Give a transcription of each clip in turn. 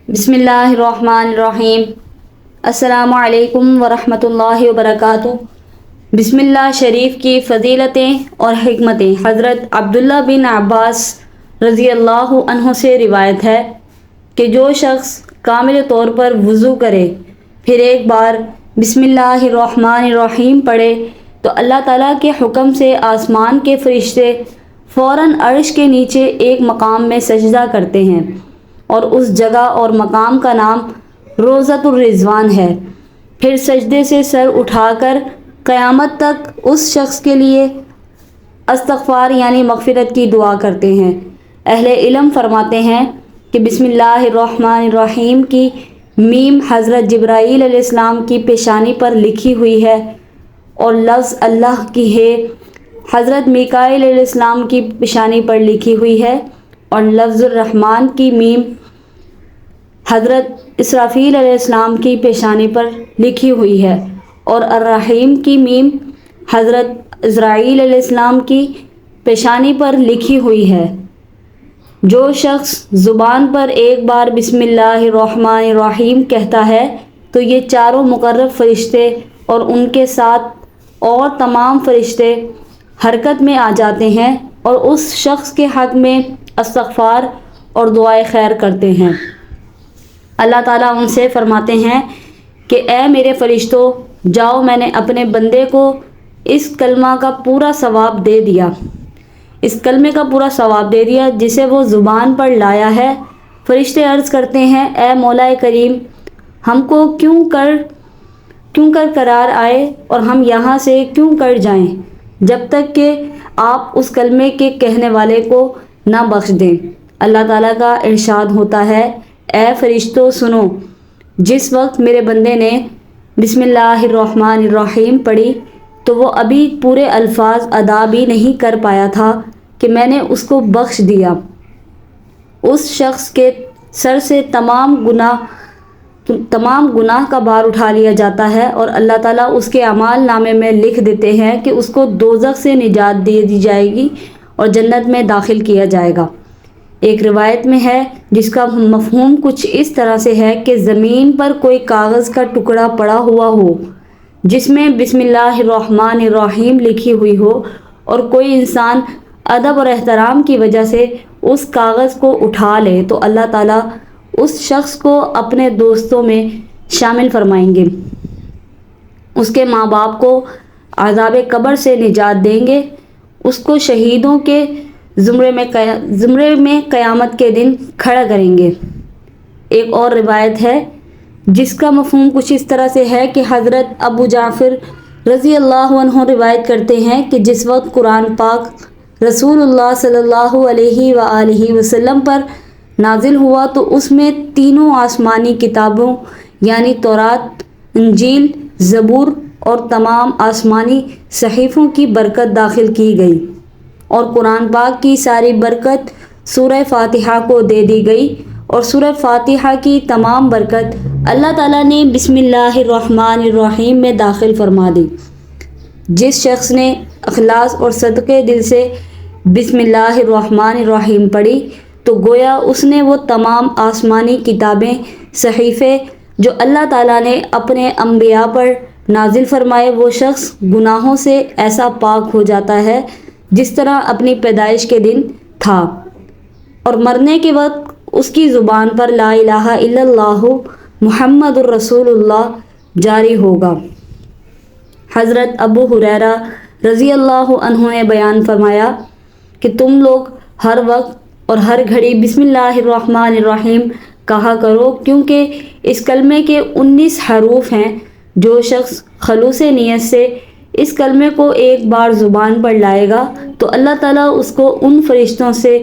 بسم اللہ الرحمن الرحیم۔ السلام علیکم ورحمۃ اللہ وبرکاتہ۔ بسم اللہ شریف کی فضیلتیں اور حکمتیں۔ حضرت عبداللہ بن عباس رضی اللہ عنہ سے روایت ہے کہ جو شخص کامل طور پر وضو کرے پھر ایک بار بسم اللہ الرحمن الرحیم پڑھے تو اللہ تعالیٰ کے حکم سے آسمان کے فرشتے فوراً عرش کے نیچے ایک مقام میں سجدہ کرتے ہیں، اور اس جگہ اور مقام کا نام روضۃ الرضوان ہے۔ پھر سجدے سے سر اٹھا کر قیامت تک اس شخص کے لیے استغفار یعنی مغفرت کی دعا کرتے ہیں۔ اہل علم فرماتے ہیں کہ بسم اللہ الرحمن الرحیم کی میم حضرت جبرائیل علیہ السلام کی پیشانی پر لکھی ہوئی ہے، اور لفظ اللہ کی ہے حضرت میکائیل علیہ السلام کی پیشانی پر لکھی ہوئی ہے، اور لفظ الرحمن کی میم حضرت اسرافیل علیہ السلام کی پیشانی پر لکھی ہوئی ہے، اور الرحیم کی میم حضرت عزرائیل علیہ السلام کی پیشانی پر لکھی ہوئی ہے۔ جو شخص زبان پر ایک بار بسم اللہ الرحمن الرحیم کہتا ہے تو یہ چاروں مقرب فرشتے اور ان کے ساتھ اور تمام فرشتے حرکت میں آ جاتے ہیں اور اس شخص کے حق میں استغفار اور دعائے خیر کرتے ہیں۔ اللہ تعالیٰ ان سے فرماتے ہیں کہ اے میرے فرشتوں، جاؤ، میں نے اپنے بندے کو اس کلمہ کا پورا ثواب دے دیا، اس کلمے کا پورا ثواب دے دیا جسے وہ زبان پر لایا ہے۔ فرشتے عرض کرتے ہیں، اے مولا کریم، ہم کو کیوں کر قرار آئے اور ہم یہاں سے کیوں کر جائیں جب تک کہ آپ اس کلمے کے کہنے والے کو نہ بخش دیں۔ اللہ تعالیٰ کا ارشاد ہوتا ہے، اے فرشتوں سنو، جس وقت میرے بندے نے بسم اللہ الرحمن الرحیم پڑھی تو وہ ابھی پورے الفاظ ادا بھی نہیں کر پایا تھا کہ میں نے اس کو بخش دیا۔ اس شخص کے سر سے تمام گناہ کا بار اٹھا لیا جاتا ہے، اور اللہ تعالیٰ اس کے اعمال نامے میں لکھ دیتے ہیں کہ اس کو دوزخ سے نجات دے دی جائے گی اور جنت میں داخل کیا جائے گا۔ ایک روایت میں ہے جس کا مفہوم کچھ اس طرح سے ہے کہ زمین پر کوئی کاغذ کا ٹکڑا پڑا ہوا ہو جس میں بسم اللہ الرحمن الرحیم لکھی ہوئی ہو، اور کوئی انسان ادب اور احترام کی وجہ سے اس کاغذ کو اٹھا لے تو اللہ تعالیٰ اس شخص کو اپنے دوستوں میں شامل فرمائیں گے، اس کے ماں باپ کو عذاب قبر سے نجات دیں گے، اس کو شہیدوں کے زمرے میں قیامت کے دن کھڑا کریں گے۔ ایک اور روایت ہے جس کا مفہوم کچھ اس طرح سے ہے کہ حضرت ابو جعفر رضی اللہ عنہ روایت کرتے ہیں کہ جس وقت قرآن پاک رسول اللہ صلی اللہ علیہ وآلہ وسلم پر نازل ہوا تو اس میں تینوں آسمانی کتابوں یعنی تورات، انجیل، زبور اور تمام آسمانی صحیفوں کی برکت داخل کی گئی، اور قرآن پاک کی ساری برکت سورہ فاتحہ کو دے دی گئی، اور سورہ فاتحہ کی تمام برکت اللہ تعالیٰ نے بسم اللہ الرحمن الرحیم میں داخل فرما دی۔ جس شخص نے اخلاص اور صدقے دل سے بسم اللہ الرحمن الرحیم پڑھی تو گویا اس نے وہ تمام آسمانی کتابیں، صحیفے جو اللہ تعالیٰ نے اپنے انبیاء پر نازل فرمائے، وہ شخص گناہوں سے ایسا پاک ہو جاتا ہے جس طرح اپنی پیدائش کے دن تھا، اور مرنے کے وقت اس کی زبان پر لا الہ الا اللہ محمد الرسول اللہ جاری ہوگا۔ حضرت ابو ہریرہ رضی اللہ عنہ نے بیان فرمایا کہ تم لوگ ہر وقت اور ہر گھڑی بسم اللہ الرحمن الرحیم کہا کرو، کیونکہ اس کلمے کے 19 حروف ہیں۔ جو شخص خلوص نیت سے اس کلمے کو ایک بار زبان پر لائے گا تو اللہ تعالیٰ اس کو ان فرشتوں سے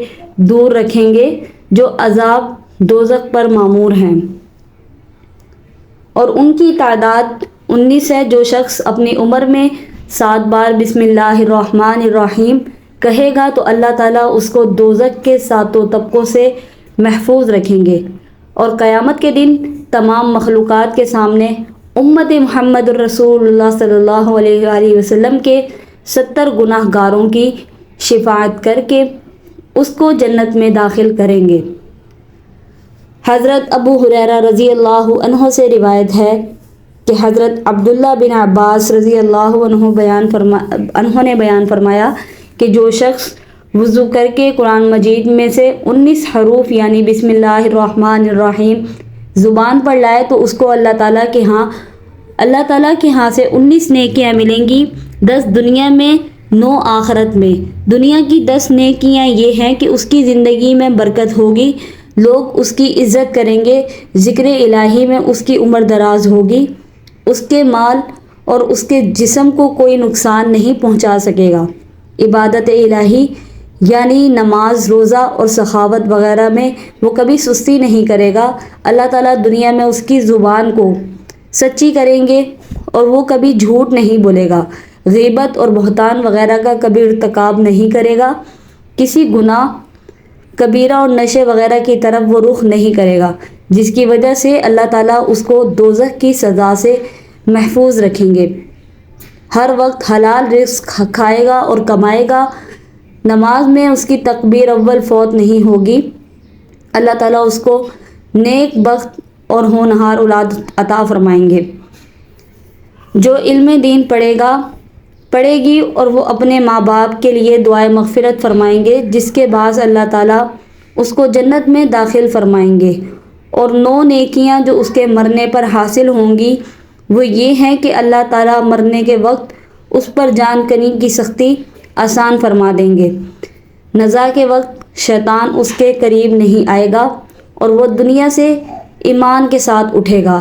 دور رکھیں گے جو عذاب دوزخ پر مامور ہیں، اور ان کی تعداد 19 ہے۔ جو شخص اپنی عمر میں 7 بار بسم اللہ الرحمن الرحیم کہے گا تو اللہ تعالیٰ اس کو دوزخ کے 7 طبقوں سے محفوظ رکھیں گے، اور قیامت کے دن تمام مخلوقات کے سامنے امت محمد الرسول اللہ صلی اللہ علیہ وآلہ وسلم کے 70 گناہ گاروں کی شفاعت کر کے اس کو جنت میں داخل کریں گے۔ حضرت ابو ہریرہ رضی اللہ عنہ سے روایت ہے کہ حضرت عبداللہ بن عباس رضی اللہ عنہ نے بیان فرمایا کہ جو شخص وضو کر کے قرآن مجید میں سے 19 حروف یعنی بسم اللہ الرحمن الرحیم زبان پر لائے تو اس کو اللہ تعالیٰ کے ہاں سے 19 نیکیاں ملیں گی، 10 دنیا میں 9 آخرت میں۔ دنیا کی 10 نیکیاں یہ ہیں کہ اس کی زندگی میں برکت ہوگی، لوگ اس کی عزت کریں گے، ذکر الہی میں اس کی عمر دراز ہوگی، اس کے مال اور اس کے جسم کو کوئی نقصان نہیں پہنچا سکے گا۔ عبادت الہی یعنی نماز، روزہ اور سخاوت وغیرہ میں وہ کبھی سستی نہیں کرے گا۔ اللہ تعالیٰ دنیا میں اس کی زبان کو سچی کریں گے اور وہ کبھی جھوٹ نہیں بولے گا، غیبت اور بہتان وغیرہ کا کبھی ارتکاب نہیں کرے گا، کسی گناہ کبیرہ اور نشے وغیرہ کی طرف وہ رخ نہیں کرے گا، جس کی وجہ سے اللہ تعالیٰ اس کو دوزخ کی سزا سے محفوظ رکھیں گے۔ ہر وقت حلال رزق کھائے گا اور کمائے گا، نماز میں اس کی تکبیر اول فوت نہیں ہوگی، اللہ تعالیٰ اس کو نیک بخت اور ہونہار اولاد عطا فرمائیں گے۔ جو علم دین پڑھے گی اور وہ اپنے ماں باپ کے لیے دعائے مغفرت فرمائیں گے، جس کے بعد اللہ تعالیٰ اس کو جنت میں داخل فرمائیں گے۔ اور 9 نیکیاں جو اس کے مرنے پر حاصل ہوں گی وہ یہ ہیں کہ اللہ تعالیٰ مرنے کے وقت اس پر جان کنی کی سختی آسان فرما دیں گے، نزا کے وقت شیطان اس کے قریب نہیں آئے گا اور وہ دنیا سے ایمان کے ساتھ اٹھے گا۔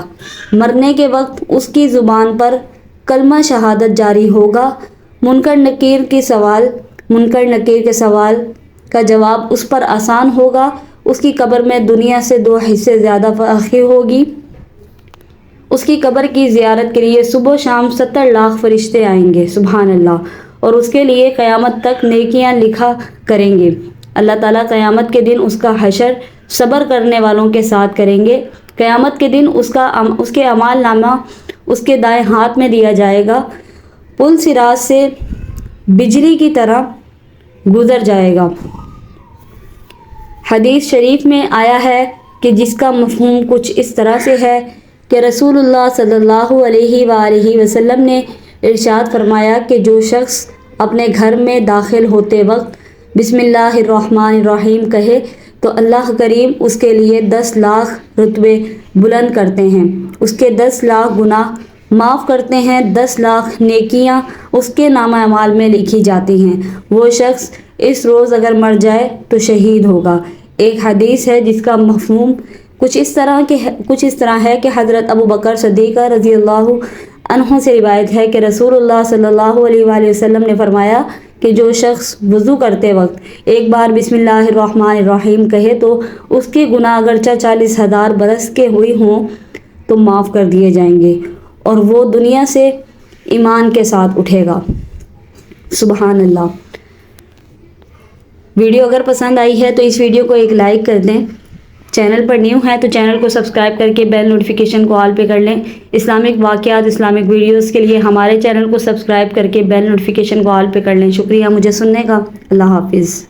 مرنے کے وقت اس کی زبان پر کلمہ شہادت جاری ہوگا، منکر نکیر کے سوال کا جواب اس پر آسان ہوگا، اس کی قبر میں دنیا سے 2 حصے زیادہ فراخی ہوگی، اس کی قبر کی زیارت کے لیے صبح و شام 70 لاکھ فرشتے آئیں گے، سبحان اللہ، اور اس کے لیے قیامت تک نیکیاں لکھا کریں گے۔ اللہ تعالیٰ قیامت کے دن اس کا حشر صبر کرنے والوں کے ساتھ کریں گے۔ قیامت کے دن اس کے اعمال نامہ اس کے دائیں ہاتھ میں دیا جائے گا، پل صراط سے بجلی کی طرح گزر جائے گا۔ حدیث شریف میں آیا ہے کہ جس کا مفہوم کچھ اس طرح سے ہے کہ رسول اللہ صلی اللہ علیہ وآلہ وسلم نے ارشاد فرمایا کہ جو شخص اپنے گھر میں داخل ہوتے وقت بسم اللہ الرحمن الرحیم کہے تو اللہ کریم اس کے لیے 10 لاکھ رتبے بلند کرتے ہیں، اس کے 10 لاکھ گناہ معاف کرتے ہیں، 10 لاکھ نیکیاں اس کے نامہ اعمال میں لکھی جاتی ہیں۔ وہ شخص اس روز اگر مر جائے تو شہید ہوگا۔ ایک حدیث ہے جس کا مفہوم کچھ اس طرح ہے کہ حضرت ابو بکر صدیق رضی اللہ عنہ سے روایت ہے کہ رسول اللہ صلی اللہ علیہ وآلہ وسلم نے فرمایا کہ جو شخص وضو کرتے وقت ایک بار بسم اللہ الرحمن الرحیم کہے تو اس کے گناہ اگرچہ 40,000 برس کے ہوئے ہوں تو معاف کر دیے جائیں گے اور وہ دنیا سے ایمان کے ساتھ اٹھے گا، سبحان اللہ۔ ویڈیو اگر پسند آئی ہے تو اس ویڈیو کو ایک لائک کر دیں، چینل پر نیو ہے تو چینل کو سبسکرائب کر کے بیل نوٹیفیکیشن کو آل پہ کر لیں۔ اسلامک واقعات، اسلامک ویڈیوز کے لیے ہمارے چینل کو سبسکرائب کر کے بیل نوٹیفیکیشن کو آل پہ کر لیں۔ شکریہ مجھے سننے کا، اللہ حافظ۔